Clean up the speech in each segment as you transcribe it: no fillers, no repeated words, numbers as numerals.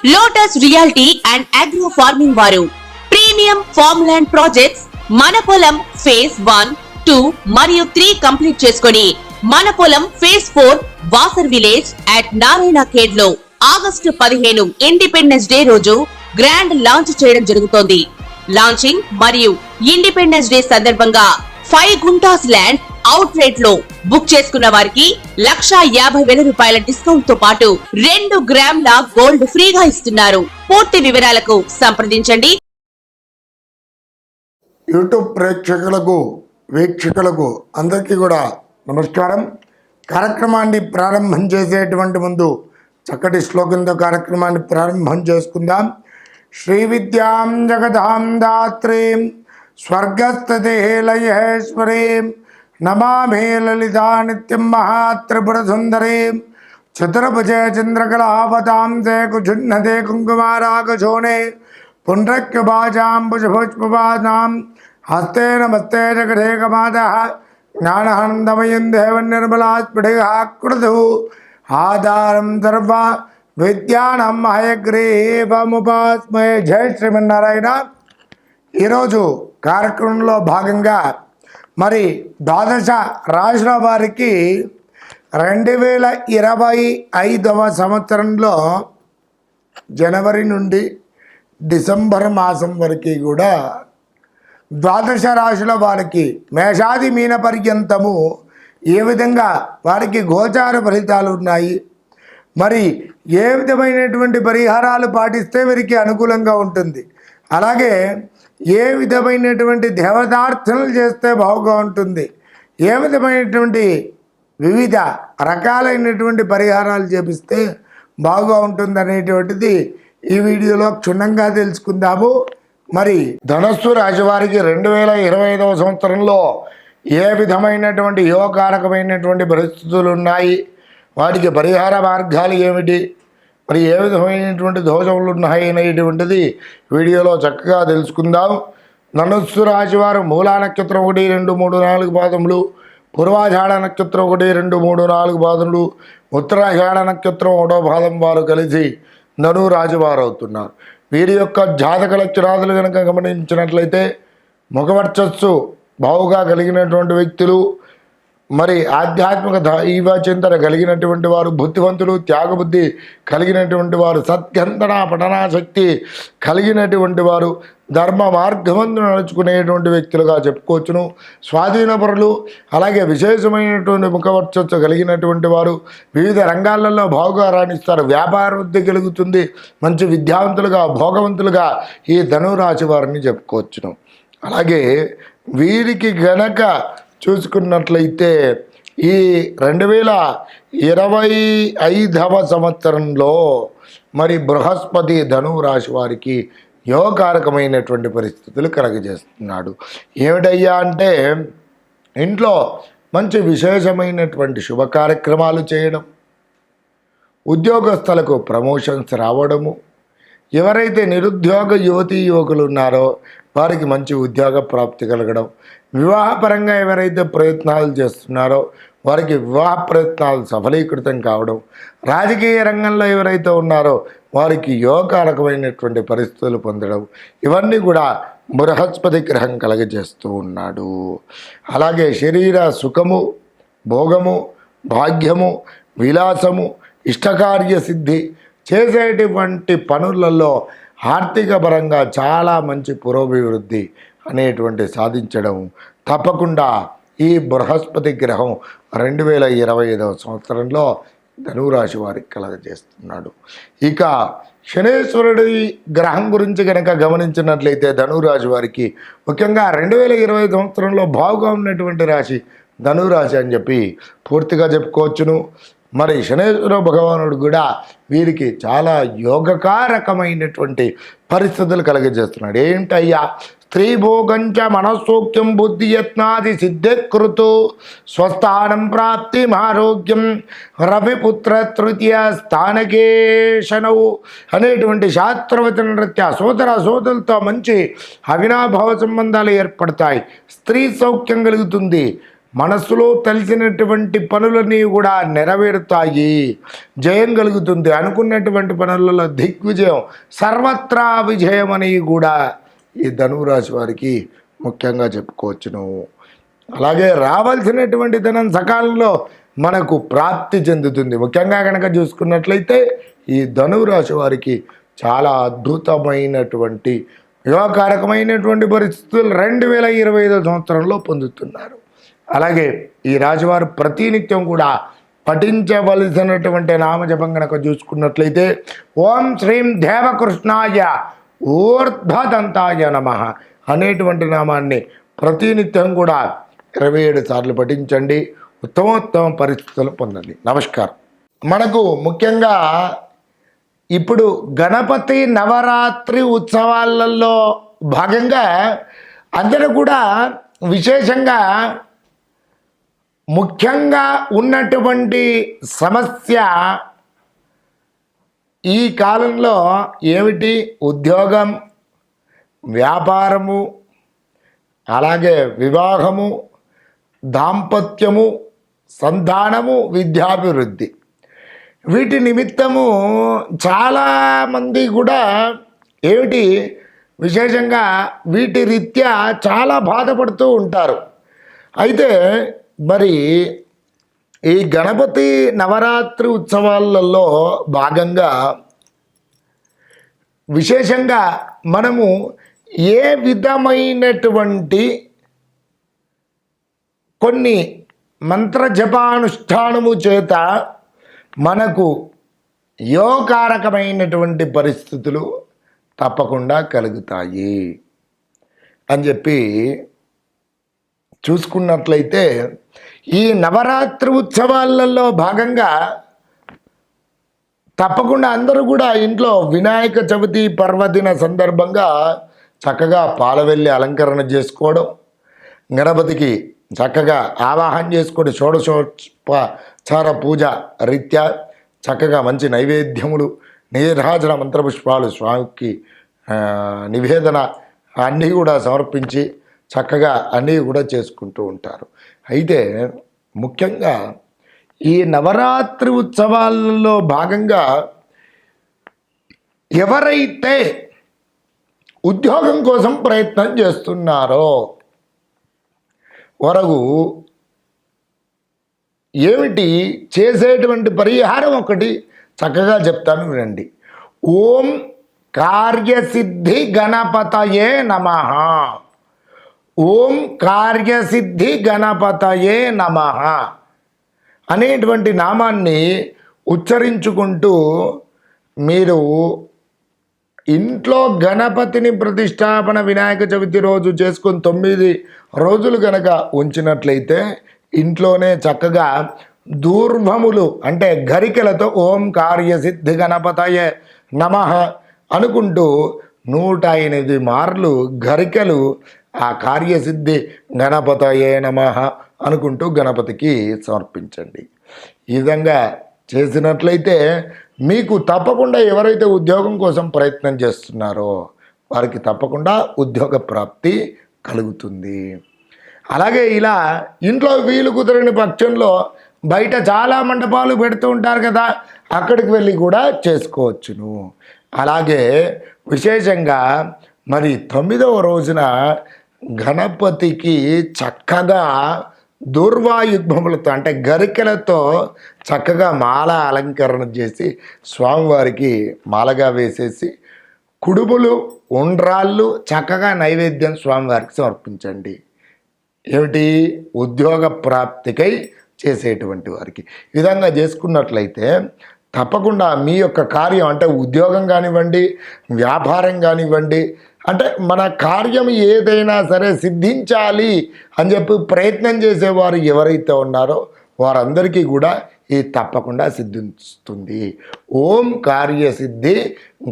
Lotus reality and agro farming వారు premium farm land projects మన పొలం ఫేజ్ 1, 2 మరియు 3 కంప్లీట్ చేసుకొని మన పొలం phase 4 Wasar village at Narayana Khed లో ఆగస్టు 15 ఇండిపెండెన్స్ డే రోజు గ్రాండ్ లాంచ్ చేయడం జరుగుతోంది. లాంచింగ్ మరియు ఇండిపెండెన్స్ డే సందర్భంగా 5 గుంటాస్ ల్యాండ్ అవుట్ రేట్ లో బుక్ చేసుకున్న వారికి 1,50,000 రూపాయల డిస్కౌంట్ తో పాటు 2 గ్రాముల గోల్డ్ ఫ్రీగా ఇస్తున్నారు. పూర్తి వివరాలకు సంప్రదించండి. యూట్యూబ్ వీక్షకులకు అందరికీ కూడా నమస్కారం. కార్యక్రమాన్ని ప్రారంభం చేసేటువంటి ముందు చక్కటి శ్లోకంతో కార్యక్రమాన్ని ప్రారంభం చేసుకుందాం. శ్రీ విద్యాం జగదాం దాత్రీం స్వర్గస్థితిలయేశ్వరీం నమామి లలితా నిత్యం మహాత్రిపుర సుందరీం చతుర్భుజే చంద్రకళావతాంసే కుజున్నతే కుంకుమారాగశోణే పుండ్రక్యుభాజాంబుజపుష్పపాదాం హస్తే నమస్తే జగదేకమాతః జ్ఞానానందమయం దేవం నిర్మలాస్ఫటికాకృతు ఆధారం సర్వ విద్యానం హయగ్రీవముపాస్మయే. జై శ్రీమన్నారాయణ. ఈరోజు కార్యక్రమంలో భాగంగా మరి ద్వాదశ రాశుల వారికి 2025వ సంవత్సరంలో జనవరి నుండి డిసెంబర్ మాసం వరకు కూడా ద్వాదశ రాశుల వారికి మేషాది మీన పర్యంతము ఏ విధంగా వారికి గోచార ఫలితాలు ఉన్నాయి, మరి ఏ విధమైనటువంటి పరిహారాలు పాటిస్తే వీరికి అనుకూలంగా ఉంటుంది, అలాగే ఏ విధమైనటువంటి దేవతార్థనలు చేస్తే బాగుగా ఉంటుంది, ఏ విధమైనటువంటి వివిధ రకాలైనటువంటి పరిహారాలు చేపిస్తే బాగుగా ఉంటుంది అనేటువంటిది ఈ వీడియోలో క్షుణ్ణంగా తెలుసుకుందాము. మరి ధనస్సు రాశి వారికి 2025వ సంవత్సరంలో ఏ విధమైనటువంటి యోగకారకమైనటువంటి పరిస్థితులు ఉన్నాయి, వాటికి పరిహార మార్గాలు ఏమిటి, మరి ఏ విధమైనటువంటి దోషములు ఉన్నాయి అనేటువంటిది వీడియోలో చక్కగా తెలుసుకుందాం. ధనుస్సు రాశి వారు మూలా నక్షత్రం 1, 2, 3, 4 పాదములు, పూర్వాషాఢ నక్షత్రం 1, 2, 3, 4 పాదములు, ఉత్తరాషాఢ నక్షత్రం 1వ పాదం వారు కలిసి ధనురాశి వారు అవుతున్నారు. వీరి యొక్క జాతక లక్షణాదులు కనుక గమనించినట్లయితే ముఖవర్చస్సు బావుగా కలిగినటువంటి వ్యక్తులు, మరి ఆధ్యాత్మిక దైవ చింతన కలిగినటువంటి వారు, బుద్ధివంతులు, త్యాగబుద్ధి కలిగినటువంటి వారు, సత్యంతన పఠనాశక్తి కలిగినటువంటి వారు, ధర్మ మార్గమందు నడుచుకునేటువంటి వ్యక్తులుగా చెప్పుకోవచ్చును. స్వాధీనపరులు, అలాగే విశేషమైనటువంటి ముఖవర్చస్సు కలిగినటువంటి వారు, వివిధ రంగాలలో బాగుగా రాణిస్తారు, వ్యాపార వృద్ధి కలుగుతుంది, మంచి విద్యావంతులుగా భోగవంతులుగా ఈ ధనురాశి వారిని చెప్పుకోవచ్చును. అలాగే వీరికి గనక చూసుకున్నట్లయితే ఈ 2025వ సంవత్సరంలో మరి బృహస్పతి ధనురాశి వారికి యోగకారకమైనటువంటి పరిస్థితులు కలగజేస్తున్నాడు. ఏమిటయ్యా అంటే ఇంట్లో మంచి విశేషమైనటువంటి శుభ కార్యక్రమాలు చేయడం, ఉద్యోగస్తులకు ప్రమోషన్స్ రావడము, ఎవరైతే నిరుద్యోగ యువతీ యువకులు ఉన్నారో వారికి మంచి ఉద్యోగ ప్రాప్తి కలగడం, వివాహపరంగా ఎవరైతే ప్రయత్నాలు చేస్తున్నారో వారికి వివాహ ప్రయత్నాలు సఫలీకృతం కావడం, రాజకీయ రంగంలో ఎవరైతే ఉన్నారో వారికి యోగకారకమైనటువంటి పరిస్థితులు పొందడం, ఇవన్నీ కూడా బృహస్పతి గ్రహం కలగజేస్తూ ఉన్నాడు. అలాగే శరీర సుఖము, భోగము, భాగ్యము, విలాసము, ఇష్టకార్య సిద్ధి, చేసేటువంటి పనులలో ఆర్థిక పరంగా చాలా మంచి పురోభివృద్ధి అనేటువంటి సాధించడం తప్పకుండా ఈ బృహస్పతి గ్రహం 2025వ సంవత్సరంలో ధనురాశి వారికి కలగజేస్తున్నాడు. ఇక శనేశ్వరుడి గ్రహం గురించి కనుక గమనించినట్లయితే ధనురాశి వారికి ముఖ్యంగా 2025 సంవత్సరంలో బాగుగా ఉన్నటువంటి రాశి ధనురాశి అని చెప్పి పూర్తిగా చెప్పుకోవచ్చును. మరి శనేశ్వర భగవానుడు కూడా వీరికి చాలా యోగకారకమైనటువంటి పరిస్థితులు కలగజేస్తున్నాడు. ఏంటయ్యా? స్త్రీభోగంచ మనస్సౌఖ్యం బుద్ధియత్నాది సిద్ధికృతు స్వస్థానం ప్రాప్తి ఆరోగ్యం రవిపుత్ర తృతీయ స్థానకేశనవు అనేటువంటి శాస్త్రవచన రీత్యా సోదరులతో మంచి అవినాభావ సంబంధాలు ఏర్పడతాయి. స్త్రీ సౌఖ్యం కలుగుతుంది, మనస్సులో తెలిసినటువంటి పనులన్నీ కూడా నెరవేరుతాయి, జయం కలుగుతుంది, అనుకున్నటువంటి పనులలో దిగ్విజయం, సర్వత్రా విజయం అని కూడా ఈ ధనురాశి వారికి ముఖ్యంగా చెప్పుకోవచ్చును. అలాగే రావాల్సినటువంటి ధనం సకాలంలో మనకు ప్రాప్తి చెందుతుంది. ముఖ్యంగా కనుక చూసుకున్నట్లయితే ఈ ధనురాశి వారికి చాలా అద్భుతమైనటువంటి యోగకారకమైనటువంటి పరిస్థితులు 2025 సంవత్సరంలో పొందుతున్నారు. అలాగే ఈ రాశివారు ప్రతినిత్యం కూడా పఠించవలసినటువంటి నామజపం కనుక చూసుకున్నట్లయితే ఓం శ్రీం దేవకృష్ణాయ ఊర్ధ్వదంతాయ నమః అనేటువంటి నామాన్ని ప్రతినిత్యం కూడా 27 సార్లు పఠించండి. ఉత్తమోత్తమ పరిస్థితులు పొందండి. నమస్కారం. మనకు ముఖ్యంగా ఇప్పుడు గణపతి నవరాత్రి ఉత్సవాలలో భాగంగా అందరూ కూడా విశేషంగా ముఖ్యంగా ఉన్నటువంటి సమస్య ఈ కాలంలో ఏమిటి? ఉద్యోగం, వ్యాపారము, అలాగే వివాహము, దాంపత్యము, సంతానము, విద్యాభివృద్ధి. వీటి నిమిత్తము చాలామంది కూడా ఏమిటి విశేషంగా వీటి రీత్యా చాలా బాధపడుతూ ఉంటారు. అయితే మరి ఈ గణపతి నవరాత్రి ఉత్సవాలలో భాగంగా విశేషంగా మనము ఏ విధమైనటువంటి కొన్ని మంత్ర జపానుష్ఠానము చేత మనకు యోగకారకమైనటువంటి పరిస్థితులు తప్పకుండా కలుగుతాయి అని చెప్పి చూసుకున్నట్లయితే ఈ నవరాత్రి ఉత్సవాలలో భాగంగా తప్పకుండా అందరూ కూడా ఇంట్లో వినాయక చవితి పర్వదిన సందర్భంగా చక్కగా పాలవెల్లి అలంకరణ చేసుకోవడం, గణపతికి చక్కగా ఆవాహన చేసుకొని షోడశోపచార పూజ రీత్యా చక్కగా మంచి నైవేద్యములు, నీరాజన మంత్రపుష్పాలు స్వామికి నివేదన అన్నీ కూడా సమర్పించి చక్కగా అన్నీ కూడా చేసుకుంటూ ఉంటారు. అయితే ముఖ్యంగా ఈ నవరాత్రి ఉత్సవాలలో భాగంగా ఎవరైతే ఉద్యోగం కోసం ప్రయత్నం చేస్తున్నారో వరకు ఏమిటి చేసేటువంటి పరిహారం ఒకటి చక్కగా చెప్తాను వినండి. ఓం కార్యసిద్ధి గణపతయే నమః. ఓం కార్యసిద్ధి గణపతయే నమః అనేటువంటి నామాన్ని ఉచ్చరించుకుంటూ మీరు ఇంట్లో గణపతిని ప్రతిష్టాపన వినాయక చవితి రోజు చేసుకొని 9 రోజులు కనుక ఉంచినట్లయితే ఇంట్లోనే చక్కగా దూర్వములు అంటే గరికెలతో ఓం కార్యసిద్ధి గణపతయే నమః అనుకుంటూ 108 మార్లు గరికెలు ఆ కార్యసిద్ధి గణపతయే నమః అనుకుంటూ గణపతికి సమర్పించండి. ఈ విధంగా చేసినట్లయితే మీకు తప్పకుండా ఎవరైతే ఉద్యోగం కోసం ప్రయత్నం చేస్తున్నారో వారికి తప్పకుండా ఉద్యోగ ప్రాప్తి కలుగుతుంది. అలాగే ఇలా ఇంట్లో వీలు కుదరని పక్షంలో బయట చాలా మండపాలు పెడుతూ ఉంటారు కదా, అక్కడికి వెళ్ళి కూడా చేసుకోవచ్చును. అలాగే విశేషంగా మరి 9వ రోజున గణపతికి చక్కగా దూర్వాయుగ్మములతో అంటే గరికెలతో చక్కగా మాల అలంకరణ చేసి స్వామివారికి మాలగా వేసేసి కుడుములు, ఉండ్రాళ్ళు చక్కగా నైవేద్యం స్వామివారికి సమర్పించండి. ఏమిటి? ఉద్యోగ ప్రాప్తికై చేసేటువంటి వారికి ఈ విధంగా చేసుకున్నట్లయితే తప్పకుండా మీ యొక్క కార్యం అంటే ఉద్యోగం కానివ్వండి, వ్యాపారం కానివ్వండి, అంటే మన కార్యం ఏదైనా సరే సిద్ధించాలి అని చెప్పి ప్రయత్నం చేసేవారు ఎవరైతే ఉన్నారో వారందరికీ కూడా ఇది తప్పకుండా సిద్ధిస్తుంది. ఓం కార్యసిద్ధి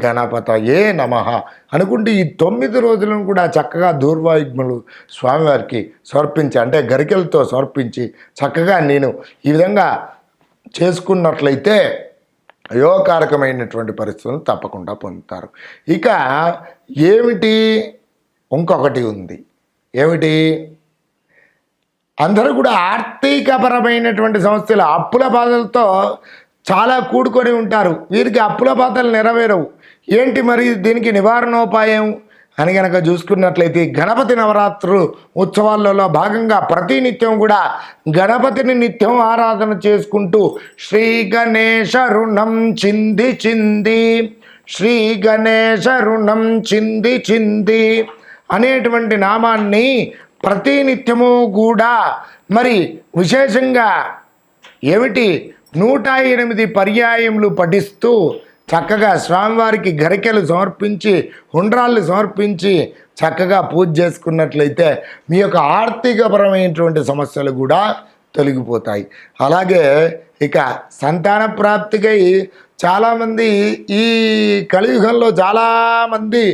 గణపతయే నమః అనుకుంటే ఈ 9 రోజులను కూడా చక్కగా దూర్వాయుగ్మలు స్వామివారికి సమర్పించి అంటే గరికెలతో సమర్పించి చక్కగా నేను ఈ విధంగా చేసుకున్నట్లయితే యోగకారకమైనటువంటి పరిస్థితులను తప్పకుండా పొందుతారు. ఇక ఏమిటి? ఇంకొకటి ఉంది. ఏమిటి? అందరూ కూడా ఆర్థికపరమైనటువంటి సమస్యలు, అప్పుల బాధలతో చాలా కూడుకొని ఉంటారు. వీరికి అప్పుల బాధలు నెరవేరవు. ఏంటి మరి దీనికి నివారణోపాయం అని కనుక చూసుకున్నట్లయితే, గణపతి నవరాత్రులు ఉత్సవాలలో భాగంగా ప్రతినిత్యం కూడా గణపతిని నిత్యం ఆరాధన చేసుకుంటూ శ్రీ గణేశ రుణం చింది చింది, శ్రీ గణేశ రుణం చింది చింది అనేటువంటి నామాన్ని ప్రతినిత్యము కూడా మరి విశేషంగా ఏమిటి 108 పర్యాయములు పఠిస్తూ చక్కగా స్వామివారికి గరికెలు సమర్పించి, ఉండ్రాళ్ళు సమర్పించి చక్కగా పూజ చేసుకున్నట్లయితే మీ యొక్క ఆర్థికపరమైనటువంటి సమస్యలు కూడా తొలగిపోతాయి. అలాగే ఇక సంతాన ప్రాప్తికై చాలామంది ఈ కలియుగంలో చాలామంది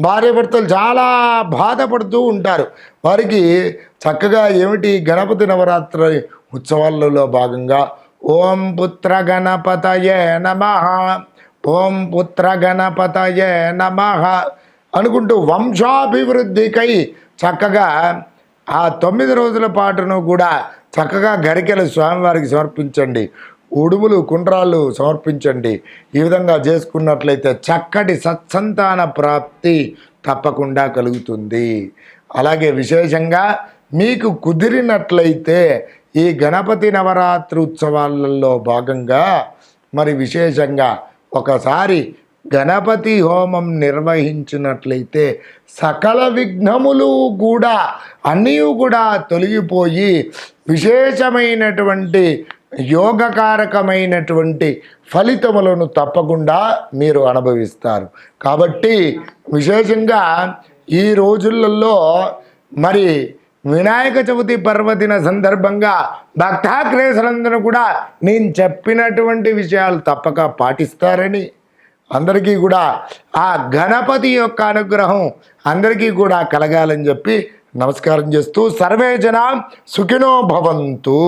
భార్యాభర్తలు చాలా బాధపడుతూ ఉంటారు. వారికి చక్కగా ఏమిటి గణపతి నవరాత్రి ఉత్సవాలలో భాగంగా ఓం పుత్ర గణపతయే నమః, ఓం పుత్ర గణపతయే నమః అనుకుంటూ వంశాభివృద్ధికై చక్కగా ఆ 9 రోజుల పాటును కూడా చక్కగా గరికెలు స్వామివారికి సమర్పించండి, ఉడుములు కుండ్రాళ్ళు సమర్పించండి. ఈ విధంగా చేసుకున్నట్లయితే చక్కటి సత్సంతాన ప్రాప్తి తప్పకుండా కలుగుతుంది. అలాగే విశేషంగా మీకు కుదిరినట్లయితే ఈ గణపతి నవరాత్రి ఉత్సవాలలో భాగంగా మరి విశేషంగా ఒకసారి గణపతి హోమం నిర్వహించినట్లయితే సకల విఘ్నములు కూడా అన్నీ కూడా తొలగిపోయి విశేషమైనటువంటి యోగకారకమైనటువంటి ఫలితములను తప్పకుండా మీరు అనుభవిస్తారు. కాబట్టి విశేషంగా ఈ రోజులలో మరి వినాయక చవితి పర్వదిన సందర్భంగా భక్తాగ్రేసులందరూ కూడా నేను చెప్పినటువంటి విషయాలు తప్పక పాటిస్తారని, అందరికీ కూడా ఆ గణపతి యొక్క అనుగ్రహం అందరికీ కూడా కలగాలని చెప్పి నమస్కారం చేస్తూ సర్వే జన సుఖినో భవంతు.